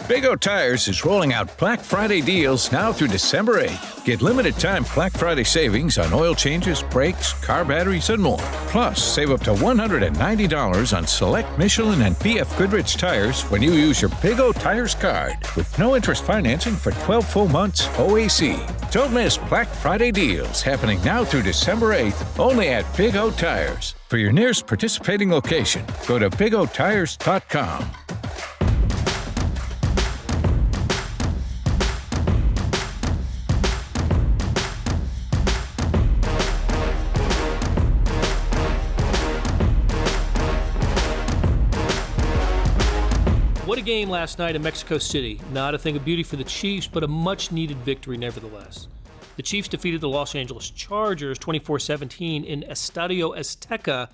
Big O Tires is rolling out Black Friday deals now through December 8th. Get limited-time Black Friday savings on oil changes, brakes, car batteries, and more. Plus, save up to $190 on select Michelin and BF Goodrich tires when you use your Big O Tires card with no interest financing for 12 full months OAC. Don't miss Black Friday deals happening now through December 8th only at Big O Tires. For your nearest participating location, go to bigotires.com. What a game last night in Mexico City. Not a thing of beauty for the Chiefs, but a much-needed victory nevertheless. The Chiefs defeated the Los Angeles Chargers 24-17 in Estadio Azteca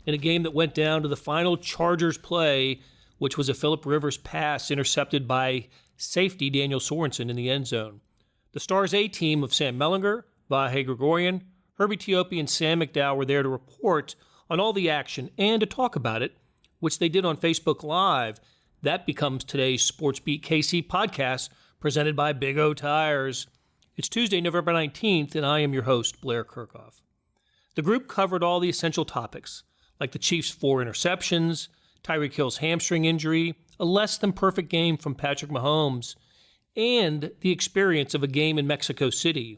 in a game that went down to the final Chargers play, which was a Phillip Rivers pass intercepted by safety Daniel Sorensen in the end zone. The Stars A-team of Sam Mellinger, Vahe Gregorian, Herbie Teope, and Sam McDowell were there to report on all the action and to talk about it, which they did on Facebook Live. That becomes today's Sports Beat KC podcast presented by Big O Tires. It's Tuesday, November 19th, and I am your host, Blair Kirchhoff. The group covered all the essential topics, like the Chiefs' 4 interceptions, Tyreek Hill's hamstring injury, a less-than-perfect game from Patrick Mahomes, and the experience of a game in Mexico City.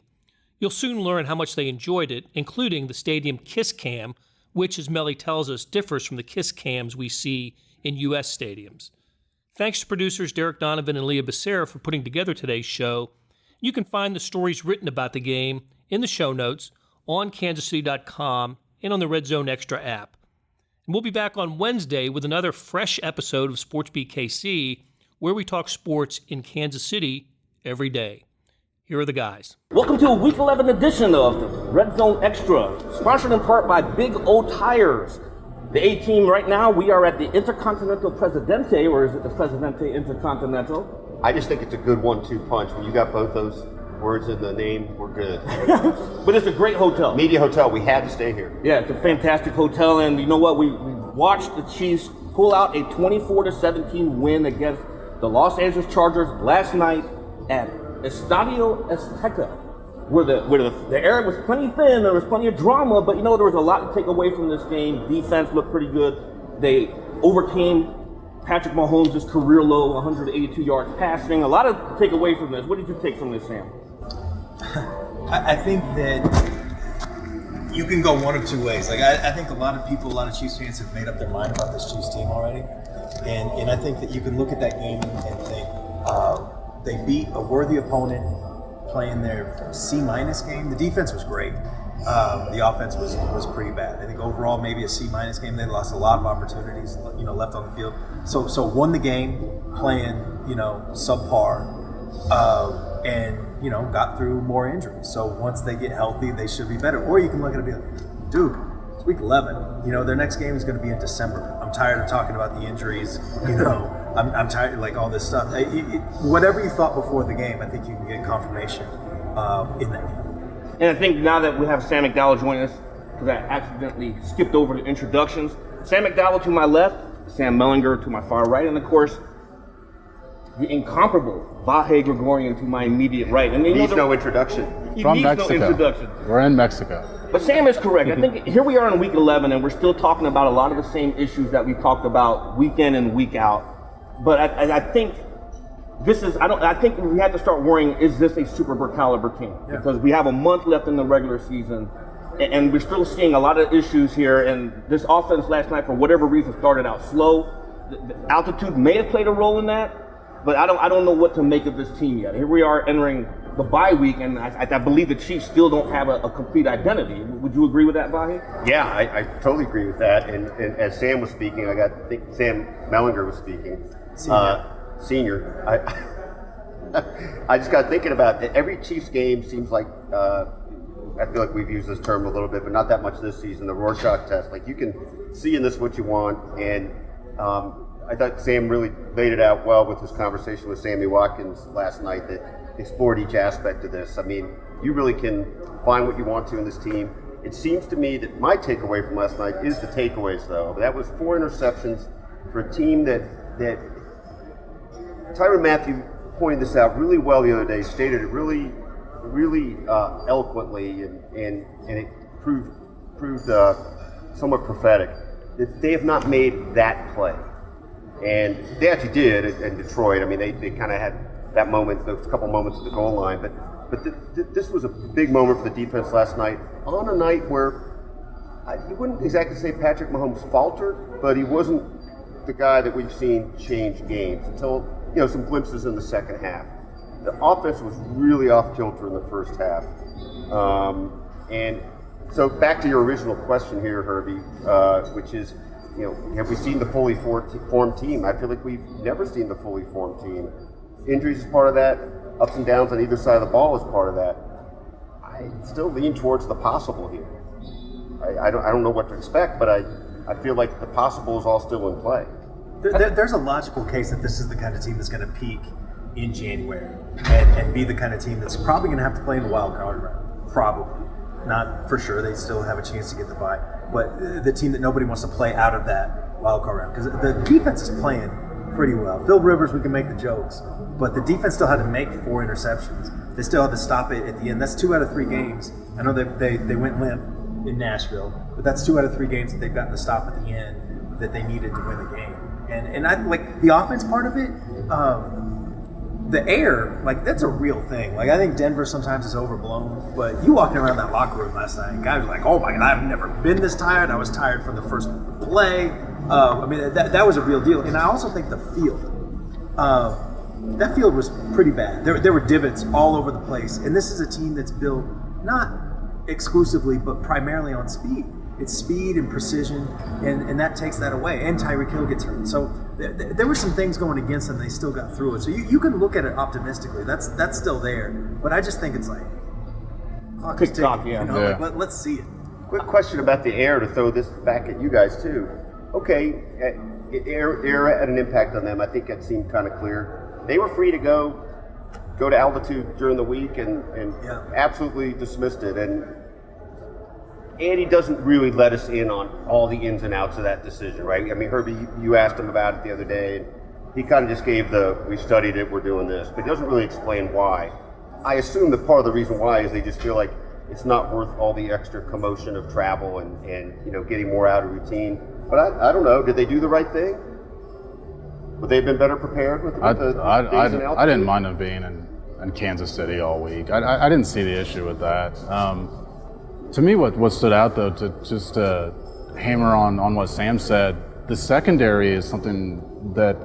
You'll soon learn how much they enjoyed it, including the stadium kiss cam, which, as Melly tells us, differs from the kiss cams we see in U.S. stadiums. Thanks to producers Derek Donovan and Leah Becerra for putting together today's show. You can find the stories written about the game in the show notes on kansascity.com and on the Red Zone Extra app. And we'll be back on Wednesday with another fresh episode of Sports Beat KC, where we talk sports in Kansas City every day. Here are the guys. Welcome to a Week 11 edition of the Red Zone Extra, sponsored in part by Big O Tires. The A-team right now, we are at the Intercontinental Presidente, or is it the Presidente Intercontinental? I just think it's a good 1-2 punch. When you got both those words in the name, we're good. But it's a great hotel. Media Hotel, we had to stay here. Yeah, it's a fantastic hotel, and you know what? We watched the Chiefs pull out a 24-17 win against the Los Angeles Chargers last night at Estadio Azteca, where the air was plenty thin, there was plenty of drama, but you know, there was a lot to take away from this game. Defense looked pretty good. They overcame Patrick Mahomes' career low, 182 yards passing. A lot to take away from this. What did you take from this, Sam? I think that you can go one of two ways. Like I think a lot of Chiefs fans have made up their mind about this Chiefs team already, and I think that you can look at that game and think they beat a worthy opponent, playing their C- game. The defense was great. The offense was pretty bad. I think overall maybe a C- game. They lost a lot of opportunities, left on the field. So won the game playing, subpar, and got through more injuries. So once they get healthy, they should be better. Or you can look at it and be like, dude, it's week 11. Their next game is going to be in December. I'm tired of talking about the injuries. I'm tired, like all this stuff. Whatever you thought before the game, I think you can get confirmation in that game. And I think now that we have Sam McDowell joining us, because I accidentally skipped over the introductions. Sam McDowell to my left, Sam Mellinger to my far right, and of course, the incomparable Vahe Gregorian to my immediate right. And Needs no introduction. From needs Mexico. no introduction. We're in Mexico. But Sam is correct. I think here we are in week 11, and we're still talking about a lot of the same issues that we talked about week in and week out. But I think this is, I think we have to start worrying, is this a Super Bowl caliber team? Yeah. Because we have a month left in the regular season, and we're still seeing a lot of issues here. And this offense last night, for whatever reason, started out slow. The altitude may have played a role in that, but I don't know what to make of this team yet. Here we are entering the bye week, and I believe the Chiefs still don't have a complete identity. Would you agree with that, Vahe? Yeah, I totally agree with that. And as Sam was speaking, I think Sam Mellinger was speaking. Senior. I just got thinking about it. Every Chiefs game seems like, I feel like we've used this term a little bit, but not that much this season, the Rorschach test. Like, you can see in this what you want, and I thought Sam really laid it out well with his conversation with Sammy Watkins last night that explored each aspect of this. I mean, you really can find what you want to in this team. It seems to me that my takeaway from last night is the takeaways, though. That was 4 interceptions for a team that Tyrann Mathieu pointed this out really well the other day, stated it really eloquently, and it proved somewhat prophetic, that they have not made that play. And they actually did in Detroit. I mean, they kind of had that moment, those couple moments at the goal line, but this was a big moment for the defense last night, on a night where you wouldn't exactly say Patrick Mahomes faltered, but he wasn't the guy that we've seen change games until, some glimpses in the second half. The offense was really off kilter in the first half. And so back to your original question here, Herbie, which is, have we seen the fully formed team? I feel like we've never seen the fully formed team. Injuries is part of that. Ups and downs on either side of the ball is part of that. I still lean towards the possible here. I don't know what to expect, but I feel like the possible is all still in play. There's a logical case that this is the kind of team that's going to peak in January and be the kind of team that's probably going to have to play in the wild card round. Probably. Not for sure. They still have a chance to get the bye. But the team that nobody wants to play out of that wild card round. Because the defense is playing pretty well. Phil Rivers, we can make the jokes. But the defense still had to make 4 interceptions. They still had to stop it at the end. That's 2 out of 3 games. I know they went limp in Nashville, but that's 2 out of 3 games that they've gotten to stop at the end that they needed to win the game. And I like the offense part of it. The air, that's a real thing. I think Denver sometimes is overblown, but you walking around that locker room last night, guys were like, "Oh my God, I've never been this tired. I was tired from the first play." That was a real deal. And I also think the field, that field was pretty bad. There were divots all over the place, and this is a team that's built not exclusively, but primarily on speed. It's speed and precision, and that takes that away. And Tyreek Hill gets hurt. So there were some things going against them. They still got through it. So you can look at it optimistically. That's still there. But I just think it's like clock is ticking. Yeah. Let's see it. Quick question about the air to throw this back at you guys too. Okay, air had an impact on them. I think that seemed kind of clear. They were free to go to altitude during the week and absolutely dismissed it. And Andy doesn't really let us in on all the ins and outs of that decision, right? I mean, Herbie, you asked him about it the other day, and he kind of just gave we studied it, we're doing this, but he doesn't really explain why. I assume that part of the reason why is they just feel like it's not worth all the extra commotion of travel and getting more out of routine. But I don't know, did they do the right thing? Would they have been better prepared with the things in altitude? I didn't mind them being in Kansas City all week. I didn't see the issue with that. To me, what stood out, though, to hammer on what Sam said, the secondary is something that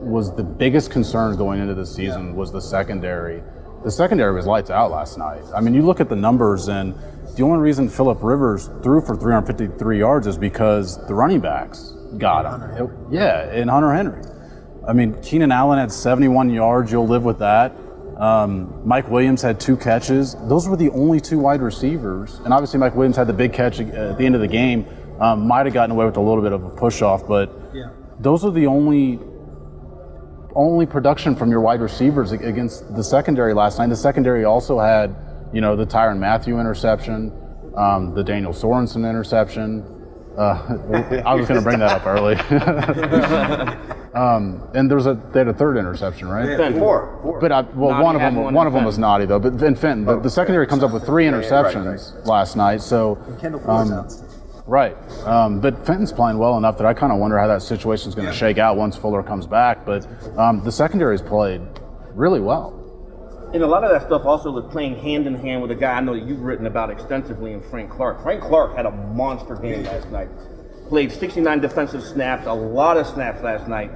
was the biggest concern going into the season. Was the secondary. The secondary was lights out last night. I mean, you look at the numbers, and the only reason Phillip Rivers threw for 353 yards is because the running backs got him. And Hunter Henry. I mean, Keenan Allen had 71 yards. You'll live with that. Mike Williams had 2 catches. Those were the only 2 wide receivers. And obviously Mike Williams had the big catch at the end of the game. Might have gotten away with a little bit of a push-off, but those are the only production from your wide receivers against the secondary last night. The secondary also had, the Tyrann Mathieu interception, the Daniel Sorensen interception. I was going to bring that up early. And they had a 3rd interception, right? Yeah, 4. But one of them was naughty though. But then Fenton, the secondary comes up with 3 interceptions last night. So Kendall Fuller's out still. Right, but Fenton's playing well enough that I kind of wonder how that situation's going to shake out once Fuller comes back. But the secondary's played really well. And a lot of that stuff also was playing hand in hand with a guy I know that you've written about extensively in Frank Clark. Frank Clark had a monster game last night. Played 69 defensive snaps, a lot of snaps last night.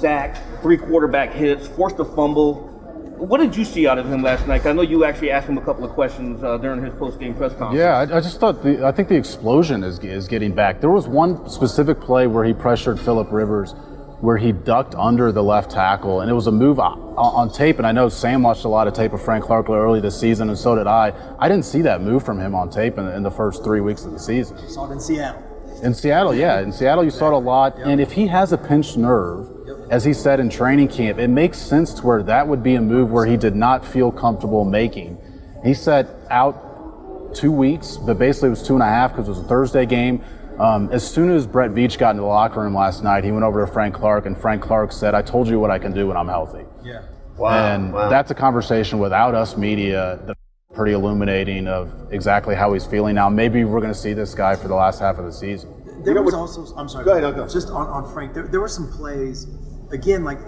Sacked, 3 quarterback hits, forced a fumble. What did you see out of him last night? I know you actually asked him a couple of questions during his post-game press conference. Yeah, I just thought I think the explosion is getting back. There was one specific play where he pressured Phillip Rivers, where he ducked under the left tackle, and it was a move on tape. And I know Sam watched a lot of tape of Frank Clark early this season, and so did I. I didn't see that move from him on tape in the first 3 weeks of the season. You saw it in Seattle. In Seattle, yeah. In Seattle, you saw it a lot. Yep. And if he has a pinched nerve, as he said in training camp, it makes sense to where that would be a move where he did not feel comfortable making. He said out 2 weeks, but basically it was 2.5 because it was a Thursday game. As soon as Brett Veach got into the locker room last night, he went over to Frank Clark, and Frank Clark said, "I told you what I can do when I'm healthy." Yeah. Wow. That's a conversation without us media that's pretty illuminating of exactly how he's feeling now. Maybe we're going to see this guy for the last half of the season. There was also, I'm sorry. Go ahead, go. Just on Frank, there were some plays, again, like,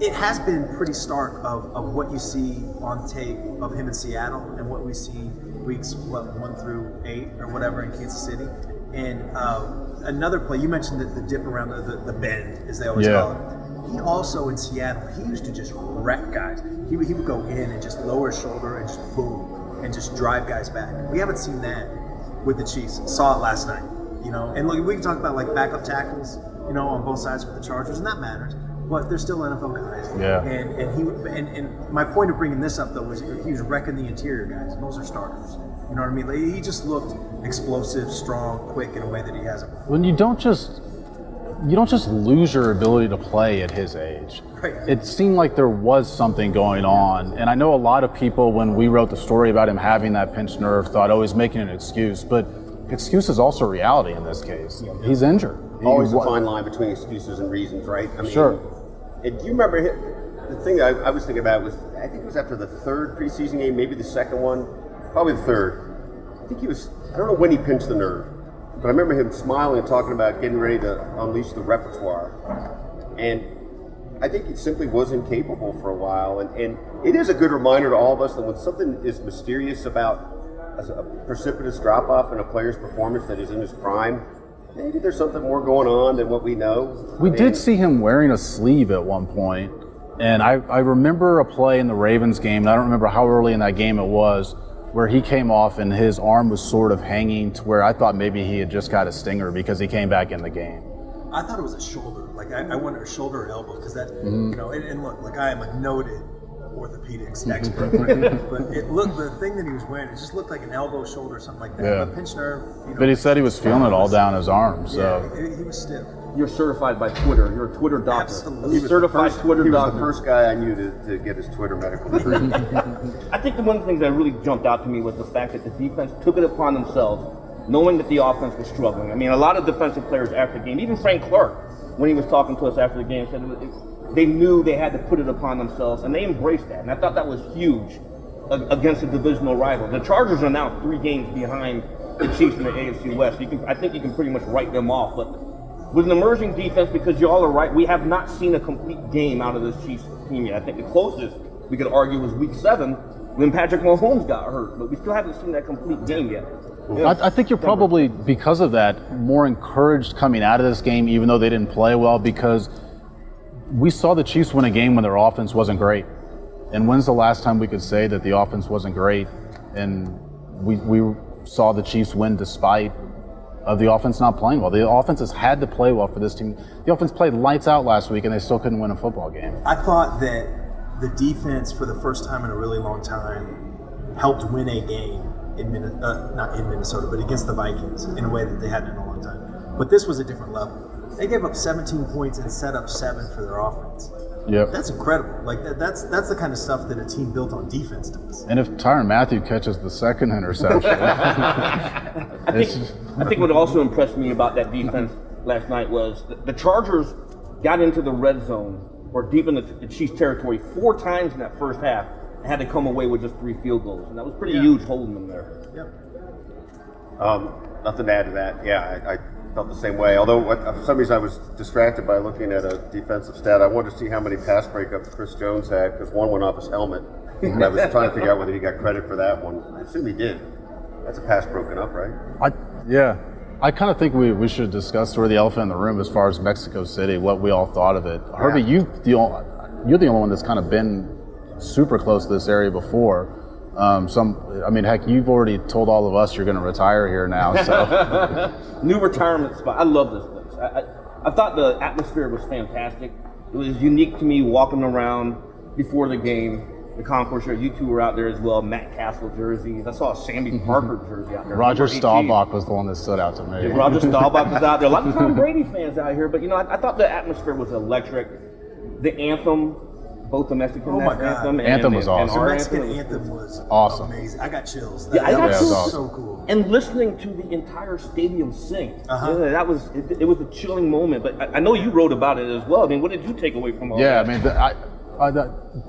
it has been pretty stark of what you see on tape of him in Seattle and what we see weeks 1 through 8 or whatever in Kansas City. And another play, you mentioned the dip around the bend, as they always call it. He also, in Seattle, he used to just wreck guys. He would go in and just lower his shoulder and just boom, and just drive guys back. We haven't seen that with the Chiefs. Saw it last night, you know. And look, we can talk about like backup tackles, you know, on both sides for the Chargers, and that matters. But they're still NFL guys. Yeah. And my point of bringing this up though was he was wrecking the interior guys, and those are starters. You know what I mean? Like, he just looked explosive, strong, quick in a way that he hasn't before. When you don't just lose your ability to play at his age. Right. It seemed like there was something going on. And I know a lot of people, when we wrote the story about him having that pinched nerve, thought, oh, he's making an excuse. But excuse is also reality in this case. He's injured. Always a fine line between excuses and reasons, right? I mean, sure. And do you remember the thing I was thinking about was, I think it was after the third preseason game, maybe the second one, probably the third. I think I don't know when he pinched the nerve, but I remember him smiling and talking about getting ready to unleash the repertoire. And I think he simply wasn't capable for a while. And it is a good reminder to all of us that when something is mysterious about a precipitous drop-off in a player's performance that is in his prime, maybe there's something more going on than what we know. We did see him wearing a sleeve at one point, and I remember a play in the Ravens game, and I don't remember how early in that game it was, where he came off and his arm was sort of hanging to where I thought maybe he had just got a stinger because he came back in the game. I thought it was a shoulder. Like, I wonder a shoulder or elbow, because that, you know, and look, like, I am a noted orthopedics expert, right? But the thing that he was wearing, it just looked like an elbow, shoulder, something like that. Yeah. But pinched nerve, you know. But he said he was feeling it all down his arm, so. Yeah, he was stiff. You're certified by Twitter. You're a Twitter doctor. Absolutely. You're certified Twitter He was doctor. the first guy I knew to get his Twitter medical treatment. I think one of the things that really jumped out to me was the fact that the defense took it upon themselves, knowing that the offense was struggling. I mean, a lot of defensive players after the game, even Frank Clark, when he was talking to us after the game, said they knew they had to put it upon themselves, and they embraced that. And I thought that was huge against a divisional rival. The Chargers are now 3 games behind the Chiefs in the AFC West. I think you can pretty much write them off. But with an emerging defense, because y'all are right, we have not seen a complete game out of this Chiefs team yet. I think the closest we could argue was Week 7 when Patrick Mahomes got hurt, but we still haven't seen that complete game yet. I think you're probably, because of that, more encouraged coming out of this game, even though they didn't play well, because we saw the Chiefs win a game when their offense wasn't great. And when's the last time we could say that the offense wasn't great? And we saw the Chiefs win despite of the offense not playing well. The offense has had to play well for this team. The offense played lights out last week, and they still couldn't win a football game. I thought that the defense, for the first time in a really long time, helped win a game not in Minnesota, but against the Vikings in a way that they hadn't in a long time. But this was a different level. They gave up 17 points and set up 7 for their offense. Yep. That's incredible. Like, that's the kind of stuff that a team built on defense does. And if Tyrann Mathieu catches the second interception, I think what also impressed me about that defense last night was the Chargers got into the red zone or deep in the Chiefs territory 4 times in that first half and had to come away with just 3 field goals. And that was pretty huge holding them there. Yep. Nothing to add to that. Yeah, I felt the same way. Although for some reason I was distracted by looking at a defensive stat. I wanted to see how many pass breakups Chris Jones had, because one went off his helmet. And I was trying to figure out whether he got credit for that one. I assume he did. That's a pass broken up, right? I kind of think we should discuss sort of the elephant in the room as far as Mexico City, what we all thought of it. Herbie, you're the only one that's kind of been super close to this area before. Heck, you've already told all of us you're going to retire here now. So, new retirement spot. I love this place. I thought the atmosphere was fantastic. It was unique to me walking around before the game. The concourse here, you two were out there as well. Matt Castle jerseys. I saw a Sandy Parker jersey out there. Roger Staubach was the one that stood out to me. Yeah, Roger Staubach was out there. A lot of Tom Brady fans out here, but I thought the atmosphere was electric. The anthem both the Mexican my God. anthem and, Anthem was awesome. The our Mexican anthem. anthem was Awesome. amazing. I got chills. Yeah, I got was chills. so cool. And listening to the entire stadium sing, that was it was a chilling moment. But I know you wrote about it as well. I mean, what did you take away from all that? I mean,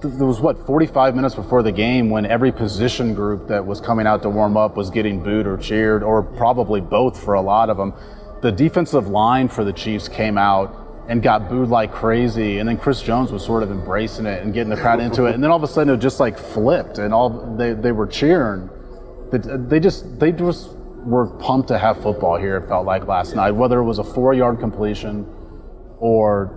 there was 45 minutes before the game when every position group that was coming out to warm up was getting booed or cheered, or probably both for a lot of them. The defensive line for the Chiefs came out and got booed like crazy, and then Chris Jones was sort of embracing it and getting the crowd into it, and then all of a sudden it just like flipped, and they were cheering. They just were pumped to have football here. It felt like last night, whether it was a 4-yard completion or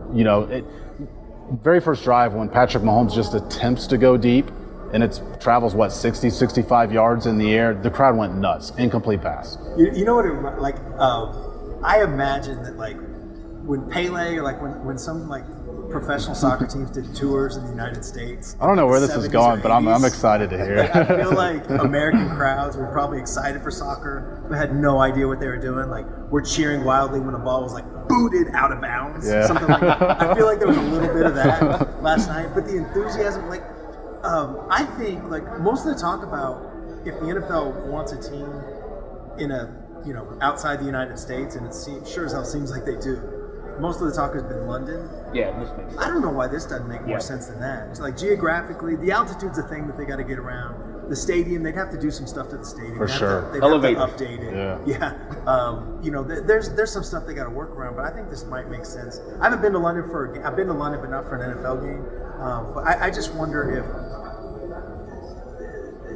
very first drive when Patrick Mahomes just attempts to go deep and it travels 60, 65 yards in the air. The crowd went nuts. Incomplete pass. You know what? I imagine that when Pele or when some professional soccer teams did tours in the United States. I don't know where this is going, but I'm excited to hear it. I feel like American crowds were probably excited for soccer, but had no idea what they were doing. We're cheering wildly when a ball was booted out of bounds, something like that. I feel like there was a little bit of that last night, but the enthusiasm, I think most of the talk about if the NFL wants a team in outside the United States, and it sure as hell seems like they do. Most of the talk has been London. Yeah, this makes sense. I don't know why this doesn't make more sense than that. It's geographically, the altitude's a thing that they got to get around. The stadium, they'd have to do some stuff to the stadium. For sure. They'd have to Elevators. update it. There's some stuff they got to work around, but I think this might make sense. I've been to London but not for an NFL game. But I just wonder if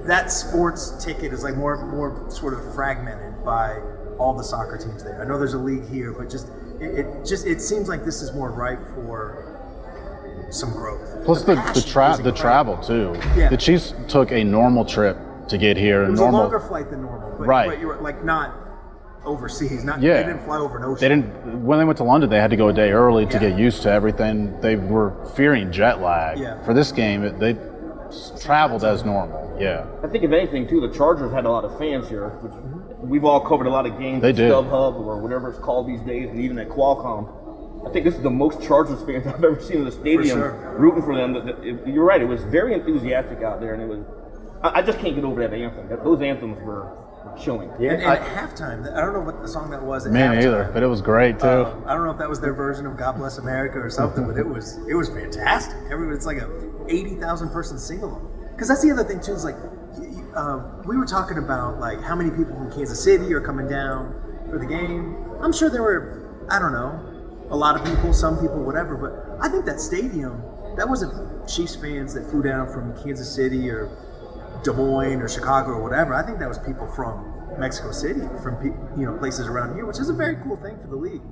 that sports ticket is more sort of fragmented by all the soccer teams there. I know there's a league here, but it seems like this is more ripe for some growth. Plus the travel too. Yeah. The Chiefs took a normal trip to get here. It was a longer flight than normal, but you were not overseas. They didn't fly over an ocean. When they went to London, they had to go a day early to get used to everything. They were fearing jet lag. Yeah. For this game, they traveled as normal. Yeah. I think if anything too, the Chargers had a lot of fans here, which we've all covered a lot of games They at did. StubHub or whatever it's called these days, and even at Qualcomm. I think this is the most Chargers fans I've ever seen in the stadium rooting for them. You're right, it was very enthusiastic out there, and it was. I just can't get over that anthem. Those anthems were chilling. Yeah, and at halftime, I don't know what the song that was at Me halftime. neither, but it was great too. I don't know if that was their version of "God Bless America" or something, but it was fantastic. It's like a 80,000 person sing-along. Because that's the other thing too. Is we were talking about how many people from Kansas City are coming down for the game. I'm sure there were, I don't know, a lot of people, some people, whatever. But I think that stadium, that wasn't Chiefs fans that flew down from Kansas City or Des Moines or Chicago or whatever. I think that was people from Mexico City, from places around here, which is a very cool thing for the league.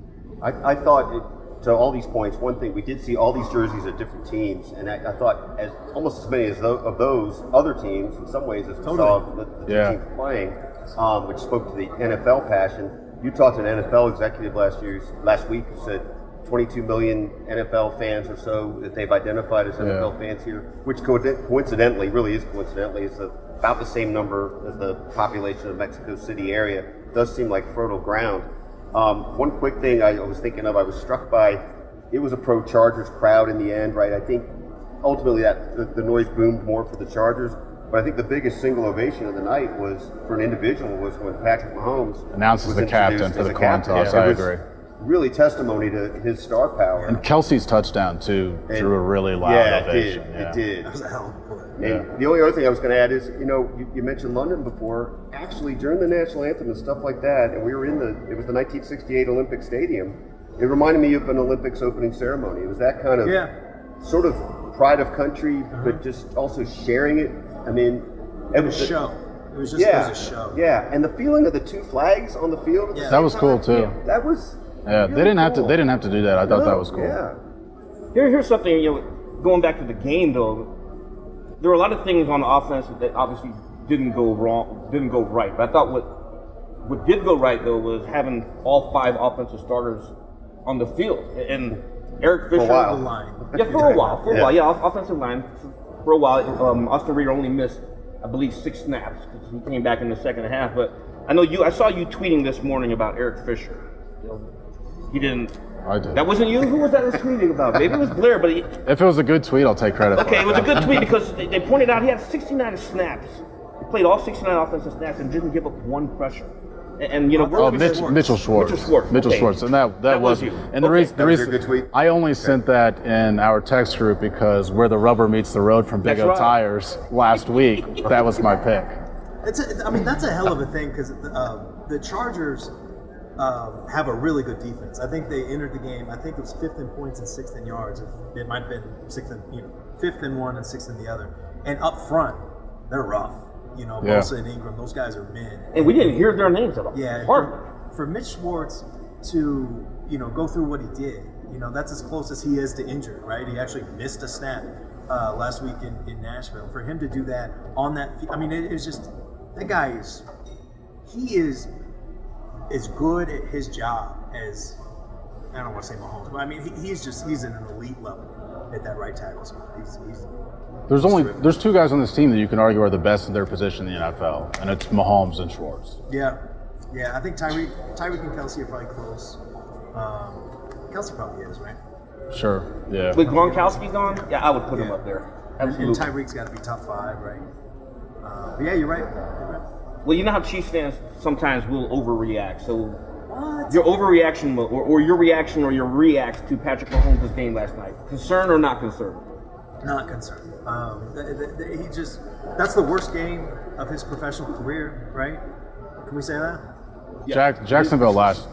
I thought, to all these points, one thing, we did see all these jerseys of different teams, and I thought almost as many of those other teams, in some ways, as we saw the two teams playing, which spoke to the NFL passion. You talked to an NFL executive last week who said 22 million NFL fans or so that they've identified as NFL fans here, which coincidentally is about the same number as the population of Mexico City area. It does seem like fertile ground. One quick thing I was thinking of, I was struck by, it was a pro-Chargers crowd in the end, right? I think ultimately that the noise boomed more for the Chargers, but I think the biggest single ovation of the night was, for an individual, was when Patrick Mahomes announced as the captain for the coin toss. I agree. Really testimony to his star power. And Kelsey's touchdown too drew a really loud ovation. It did. That was a hell of a play. And the only other thing I was going to add is, you mentioned London before. Actually, during the national anthem and stuff like that, and we were it was the 1968 Olympic Stadium. It reminded me of an Olympics opening ceremony. It was that kind of sort of pride of country, but just also sharing it. I mean, it was a show. It was just a show. Yeah, and the feeling of the two flags on the field. That was cool too. Yeah, that was. Yeah, really they didn't have to. cool. They didn't have to do that. I thought that was cool. Yeah. Here's something, going back to the game though, there were a lot of things on the offense that obviously didn't go right. But I thought what did go right though was having all 5 offensive starters on the field. And Eric Fisher. For a while. For a while. Yeah, offensive line. For a while. Austin Reader only missed, I believe, 6 snaps because he came back in the second half. But I saw you tweeting this morning about Eric Fisher. He didn't I did. That wasn't you? Who was that tweeting about? Maybe it was Blair, but If it was a good tweet, I'll take credit for it. okay, it was a good tweet because they pointed out he had 69 snaps. He played all 69 offensive snaps and didn't give up one pressure. And you know, Mitchell Schwartz. Okay. Schwartz, and that was you. And the Okay. reason a good tweet. I only sent that in our text group because where the rubber meets the road from Big That's O right. Tires last week. That was my pick. That's a hell of a thing because the Chargers have a really good defense. I think they entered the game. I think it was 5th in points and 6th in yards. It might have been 5th in one and 6th in the other. And up front, they're rough. You know, Bosa and Ingram, those guys are men. And we didn't hear their names at all. Yeah, for Mitch Schwartz to go through what he did, that's as close as he is to injured, right? He actually missed a snap last week in Nashville. For him to do that on that, it's just that guy he is as good at his job as, I don't want to say Mahomes, but he's in an elite level at that right tackle spot. There's two guys on this team that you can argue are the best in their position in the NFL, and it's Mahomes and Schwartz. Yeah. I think Tyreek and Kelsey are probably close. Kelsey probably is, right? Sure. Yeah. With Gronkowski gone, yeah, I would put him up there. Absolutely. And Tyreek's got to be top 5, right? But yeah, you're right. Well, you know how Chiefs fans sometimes will overreact. So What? your overreaction or your reaction or your reacts to Patrick Mahomes' game last night, concerned or not concerned? Not concerned. That's the worst game of his professional career, right? Can we say that? Yeah. Jacksonville last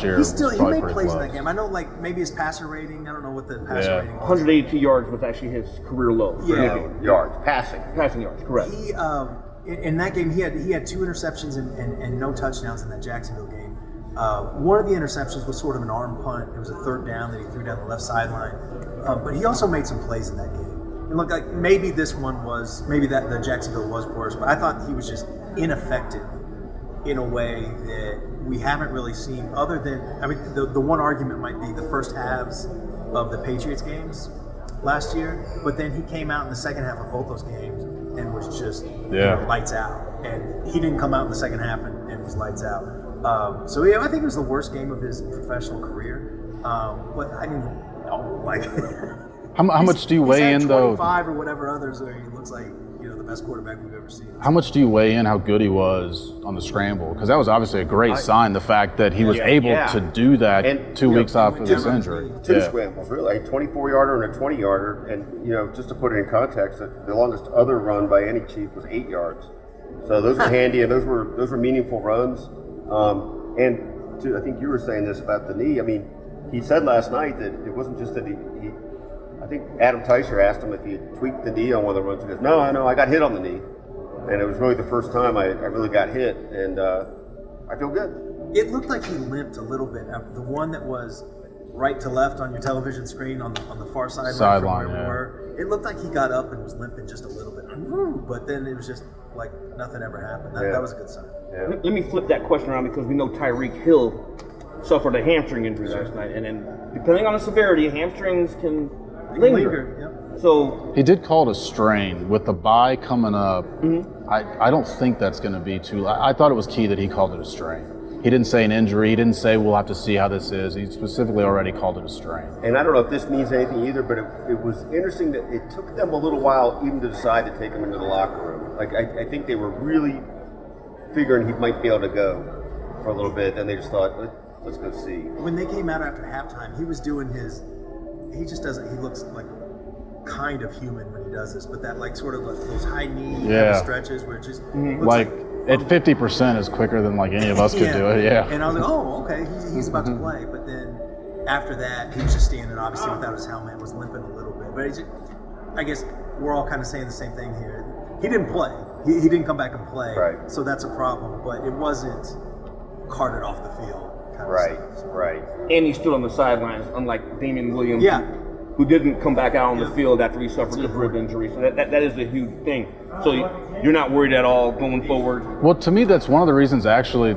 year. He probably made pretty plays in close. that game. I know, maybe his passer rating. I don't know what the passer rating was. 182 yards was actually his career low. Yeah. Yards, passing. Passing yards, correct. He in that game he had 2 interceptions and no touchdowns in that Jacksonville game. One of the interceptions was sort of an arm punt. It was a 3rd down that he threw down the left sideline. But he also made some plays in that game. And look, like maybe this one was that the Jacksonville was worse, but I thought he was just ineffective in a way that we haven't really seen. Other than, the one argument might be the first halves of the Patriots games last year, but then he came out in the second half of both those games and was just lights out. And he didn't come out in the second half and was lights out. So yeah, I think it was the worst game of his professional career. But I mean, How much do you weigh in though? 25 or whatever others where he looks like the best quarterback we've ever seen. How much do you weigh in how good he was on the scramble? Because that was obviously a great sign. The fact that he was able to do that And, 2 weeks off of his injury. 2 scrambles, really, a 24-yarder and a 20-yarder. And just to put it in context, the longest other run by any Chief was 8 yards. So those were handy, and those were meaningful runs. I think you were saying this about the knee. I mean, he said last night that it wasn't just that he I think Adam Teicher asked him if he had tweaked the knee on one of the runs. He goes, no, I got hit on the knee. And it was really the first time I really got hit, and I feel good. It looked like he limped a little bit. The one that was right to left on your television screen on the far sideline from where we were, it looked like he got up and was limping just a little bit. But then it was just like nothing ever happened. That was a good sign. Yeah. Let me flip that question around because we know Tyreek Hill suffered a hamstring injury last night. And then depending on the severity, hamstrings can linger. Yep. So he did call it a strain. With the bye coming up, I don't think that's going to be too. I thought it was key that he called it a strain. He didn't say an injury. He didn't say we'll have to see how this is. He specifically already called it a strain. And I don't know if this means anything either, but it was interesting that it took them a little while even to decide to take him into the locker room. Like I think they were really figuring he might be able to go for a little bit. Then they just thought, let's go see. When they came out after halftime, he was doing his. He just doesn't. He looks like kind of human when he does this, but that sort of those high knee kind of stretches where it just looks like at 50% is quicker than any of us could do it. Yeah. And I was like, oh, okay, he's about to play. But then after that, he was just standing, obviously without his helmet, was limping a little bit. But I guess we're all kind of saying the same thing here. He didn't play. He didn't come back and play. Right. So that's a problem. But it wasn't carted off the field. Right. and he stood on the sidelines, unlike Damian Williams, who didn't come back out on the field after he suffered the rib injury. So that is a huge thing. So you're not worried at all going forward? Well, to me, that's one of the reasons actually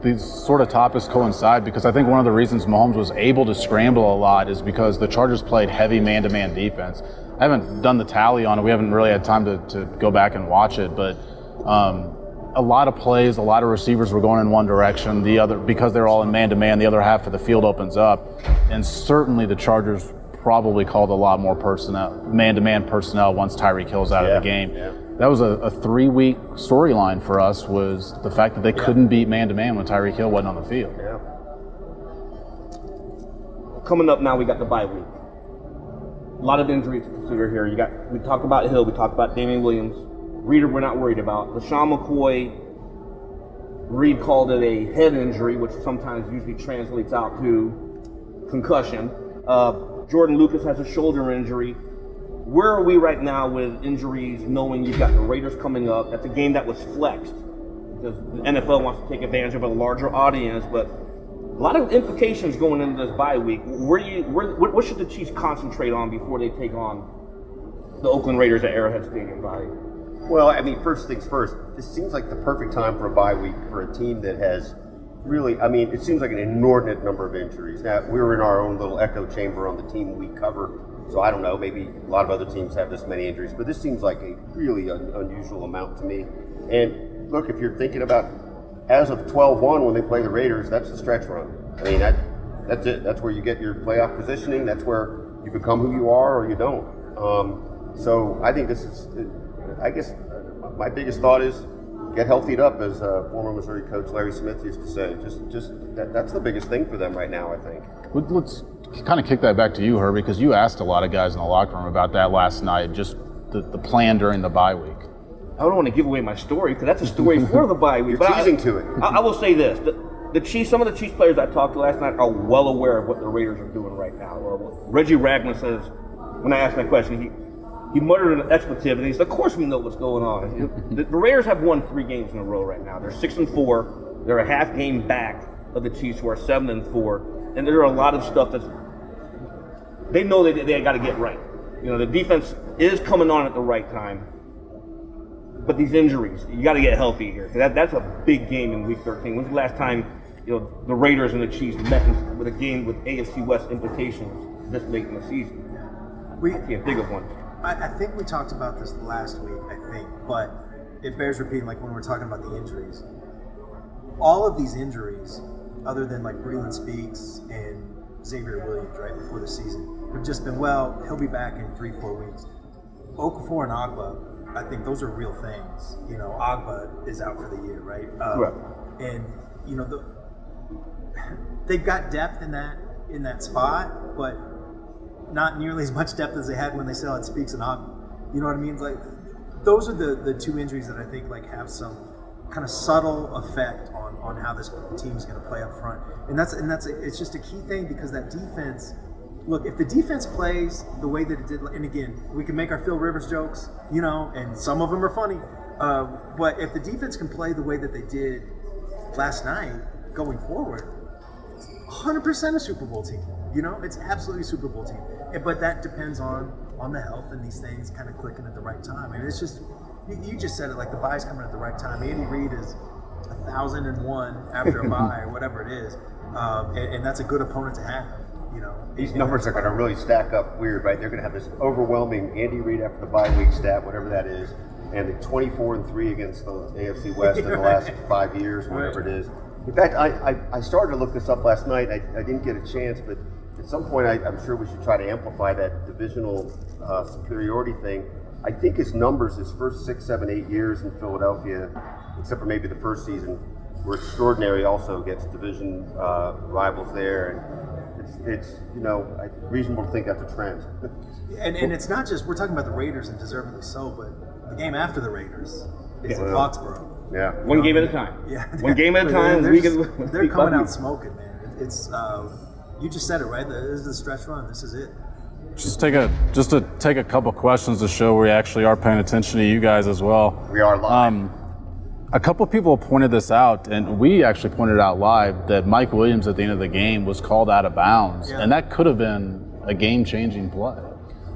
these sort of topics coincide, because I think one of the reasons Mahomes was able to scramble a lot is because the Chargers played heavy man-to-man defense. I haven't done the tally on it. We haven't really had time to go back and watch it, but a lot of plays, a lot of receivers were going in one direction. The other, because they're all in man-to-man, the other half of the field opens up. And certainly the Chargers probably called a lot more man-to-man personnel once Tyreek Hill's out of the game. Yeah. That was a 3-week storyline for us, was the fact that they couldn't beat man-to-man when Tyreek Hill wasn't on the field. Yeah. Coming up now, we got the bye week. A lot of injuries to consider here. We talked about Hill, we talked about Damian Williams. Reader, we're not worried about. LaShawn McCoy, Reed called it a head injury, which sometimes usually translates out to concussion. Jordan Lucas has a shoulder injury. Where are we right now with injuries, knowing you've got the Raiders coming up? That's a game that was flexed because the NFL wants to take advantage of a larger audience, but a lot of implications going into this bye week. What should the Chiefs concentrate on before they take on the Oakland Raiders at Arrowhead Stadium? Well, I mean, first things first, this seems like the perfect time for a bye week for a team that has really, I mean, it seems like an inordinate number of injuries. Now, we were in our own little echo chamber on the team we cover, so I don't know, maybe a lot of other teams have this many injuries, but this seems like a really unusual amount to me. And look, if you're thinking about as of 12-1 when they play the Raiders, that's the stretch run. I mean, that's it. That's where you get your playoff positioning. That's where you become who you are or you don't. So I think this is, I guess my biggest thought is get healthied up, as former Missouri coach Larry Smith used to say. That's the biggest thing for them right now, I think. Let's kind of kick that back to you, Herbie, because you asked a lot of guys in the locker room about that last night, just the plan during the bye week. I don't want to give away my story because that's a story for the bye week. You're teasing to it. I will say this: the Chiefs, some of the Chiefs players I talked to last night are well aware of what the Raiders are doing right now. Reggie Ragland says, when I asked that question, he muttered an expletive and he said, "Of course we know what's going on." The Raiders have won 3 games in a row right now. They're 6-4. They're a half game back of the Chiefs, who are 7-4. And there are a lot of stuff that's they know they got to get right. You know, the defense is coming on at the right time. But these injuries, you got to get healthy here. That's a big game in Week 13. When's the last time, the Raiders and the Chiefs met with a game with AFC West implications this late in the season? I can't think of one. I think we talked about this last week, but it bears repeating, like when we're talking about the injuries. All of these injuries, other than like Breland Speaks and Xavier Williams right before the season, have just been, well, he'll be back in 3-4 weeks. Okafor and Agba, I think those are real things. Agba is out for the year, right? Right. And they've got depth in that spot, but not nearly as much depth as they had when they still had Speaks and Agba. You know what I mean? Like, those are the 2 injuries that I think like have some kind of subtle effect on how this team is going to play up front. And it's just a key thing, because that defense. Look, if the defense plays the way that it did, and again, we can make our Phil Rivers jokes, and some of them are funny, but if the defense can play the way that they did last night going forward, 100% a Super Bowl team. It's absolutely a Super Bowl team. But that depends on the health and these things kind of clicking at the right time. And it's just, you just said it, like the bye's coming at the right time. Andy Reid is 1,001 after a bye or whatever it is, and that's a good opponent to have. These numbers are going to really stack up weird, right? They're going to have this overwhelming Andy Reid after the bye week stat, whatever that is, and the 24-3 against the AFC West in the last 5 years, whatever it is. In fact, I started to look this up last night. I didn't get a chance, but at some point I'm sure we should try to amplify that divisional superiority thing. I think his numbers, his first 6, 7, 8 years in Philadelphia, except for maybe the first season, were extraordinary also against division rivals there. And it's reasonable to think that's a trend. And it's not just, we're talking about the Raiders, and deservedly so, but the game after the Raiders is in Foxborough. Yeah. One game at a time. Yeah. One game at a time. They're coming out smoking, man. It's you just said it, right? This is the stretch run. This is it. Just to take a couple questions to show we actually are paying attention to you guys as well. We are live. A couple people pointed this out, and we actually pointed out live, that Mike Williams at the end of the game was called out of bounds, and that could have been a game-changing play.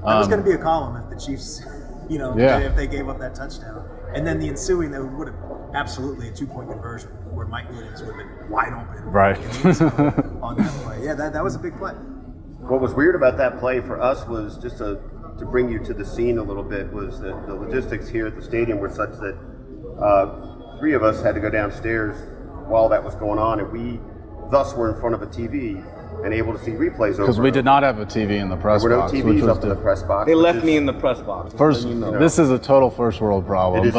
That was going to be a column if the Chiefs, if they gave up that touchdown. And then the ensuing, that would have absolutely a 2-point conversion where Mike Williams would have been wide open. Right. On that play. Yeah, that was a big play. What was weird about that play for us was just to bring you to the scene a little bit, was that the logistics here at the stadium were such that three of us had to go downstairs while that was going on, and we thus were in front of a TV and able to see replays over. Because we did not have a TV in the press there were no box. TVs up in the press box. They left me in the press box. First, this is a total first world problem. It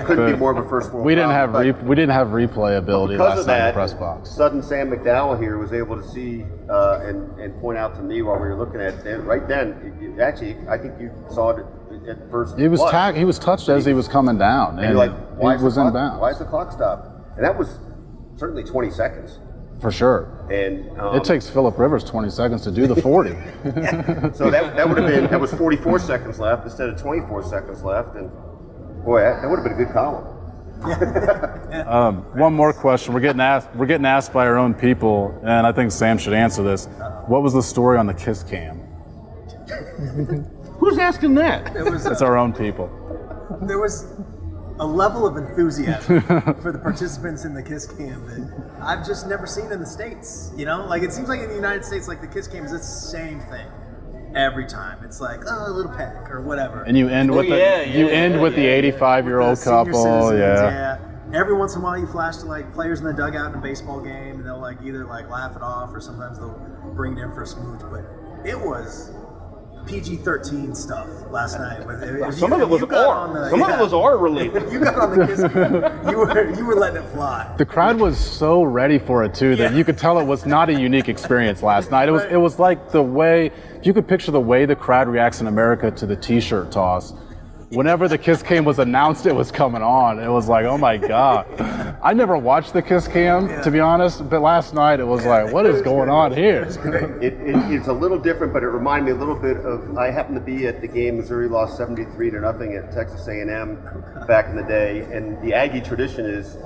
couldn't be more of a first world we didn't problem. we didn't have replay ability last night in the press box. Sudden Sam McDowell here was able to see and point out to me while we were looking at it. Right then, actually, I think you saw it at first. He was he was touched as he was coming down, and you're like, why he was in bounds. Why is the clock stopped? And that was certainly 20 seconds. For sure. And it takes Phillip Rivers 20 seconds to do the 40. So that was 44 seconds left instead of 24 seconds left, and boy, that would have been a good column. One more question. We're getting asked by our own people, and I think Sam should answer this. What was the story on the kiss cam? Who's asking that? It's our own people. There was a level of enthusiasm for the participants in the kiss cam that I've just never seen in the States. You know, like it seems like in the United States, like the kiss cam is the same thing every time. It's like, oh, a little peck or whatever. And you end with the 85-year-old couple. Yeah. Every once in a while, you flash to like players in the dugout in a baseball game, and they'll like either like laugh it off or sometimes they'll bring it in for a smooch. But it was PG-13 stuff last night. Some of it was R. Some of it was R related. You got on the kiss cam, you were letting it fly. The crowd was so ready for it too that you could tell it was not a unique experience last night. It was like the way, if you could picture the way the crowd reacts in America to the T-shirt toss. Whenever the kiss cam was announced it was coming on, it was like, oh my God. I never watched the kiss cam, to be honest, but last night it was like, what is going on here? It's a little different, but it reminded me a little bit of, I happened to be at the game Missouri lost 73-0 at Texas A&M back in the day, and the Aggie tradition is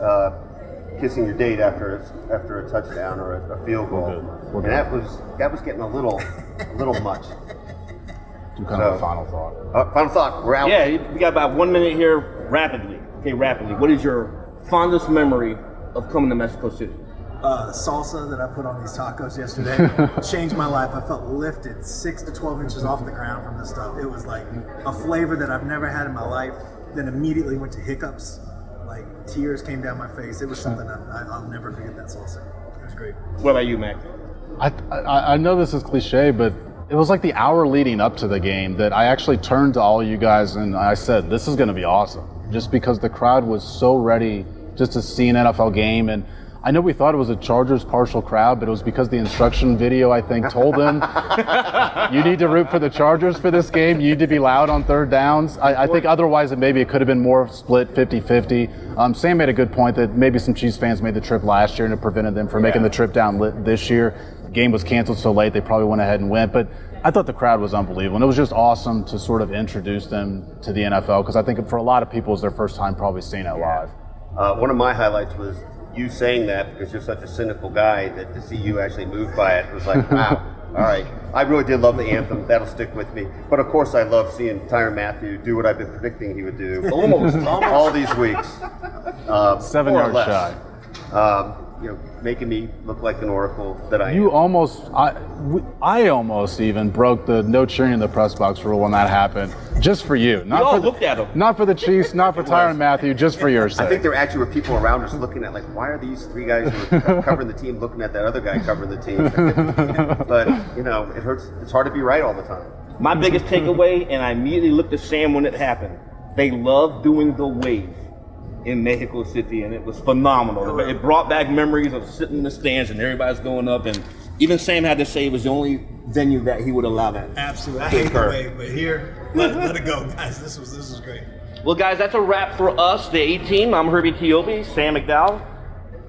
kissing your date after a touchdown or a field goal. And that was getting a little much. Some kind of a final thought. Final thought. We're out. Yeah, we got about 1 minute here. Rapidly. What is your fondest memory of coming to Mexico City? The salsa that I put on these tacos yesterday changed my life. I felt lifted 6 to 12 inches off the ground from this stuff. It was like a flavor that I've never had in my life. Then immediately went to hiccups. Like tears came down my face. It was something I'll never forget. That salsa. It was great. What about you, Mac? I know this is cliche, but it was like the hour leading up to the game that I actually turned to all you guys and I said, this is going to be awesome. Just because the crowd was so ready just to see an NFL game. And I know we thought it was a Chargers partial crowd, but it was because the instruction video, I think, told them, you need to root for the Chargers for this game. You need to be loud on third downs. I think otherwise it could have been more split 50-50. Sam made a good point that maybe some Chiefs fans made the trip last year and it prevented them from making the trip down this year. Game was canceled so late, they probably went ahead and went. But I thought the crowd was unbelievable. And it was just awesome to sort of introduce them to the NFL because I think for a lot of people it was their first time probably seeing it live. One of my highlights was you saying that because you're such a cynical guy that to see you actually moved by it was like, wow, all right. I really did love the anthem. That'll stick with me. But of course I love seeing Tyrann Mathieu do what I've been predicting he would do all these weeks. 7 yards shy. Making me look like an oracle that I am. I almost even broke the no cheering in the press box rule when that happened, just for you. Looked at him. Not for the Chiefs, not for Tyrann Mathieu, just for your sake. I think there actually were people around us looking at like, why are these three guys who are covering the team looking at that other guy covering the team? But it hurts. It's hard to be right all the time. My biggest takeaway, and I immediately looked at Sam when it happened. They love doing the wave in Mexico City, and it was phenomenal. It brought back memories of sitting in the stands and everybody's going up, and even Sam had to say it was the only venue that he would allow that. Absolutely. I hate the wave, but here, let it go, guys. This was great. Well, guys, that's a wrap for us, the A-team. I'm Herbie Teope, Sam McDowell,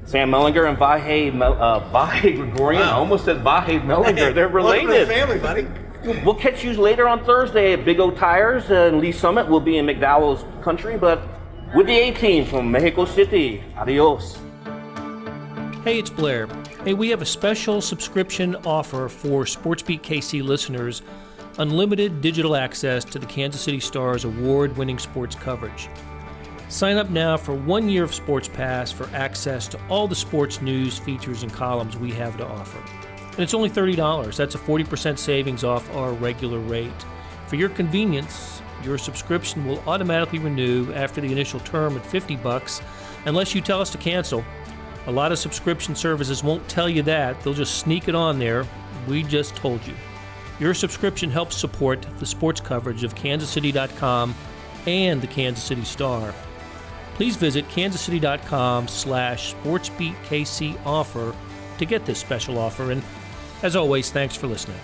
Sam Mellinger, and Vahe Gregorian. Wow. I almost said Vahe Mellinger. They're related. Welcome to the family, buddy. We'll catch you later on Thursday at Big O Tires and Lee Summit. We'll be in McDowell's country, but with the A-team from Mexico City. Adios. Hey, it's Blair. Hey, we have a special subscription offer for SportsBeat KC listeners, unlimited digital access to the Kansas City Star's award-winning sports coverage. Sign up now for 1 year of Sports Pass for access to all the sports news, features, and columns we have to offer. And it's only $30. That's a 40% savings off our regular rate. For your convenience, your subscription will automatically renew after the initial term at $50 unless you tell us to cancel. A lot of subscription services won't tell you that. They'll just sneak it on there. We just told you. Your subscription helps support the sports coverage of kansascity.com and the Kansas City Star. Please visit kansascity.com/sportsbeatkc offer to get this special offer. And as always, thanks for listening.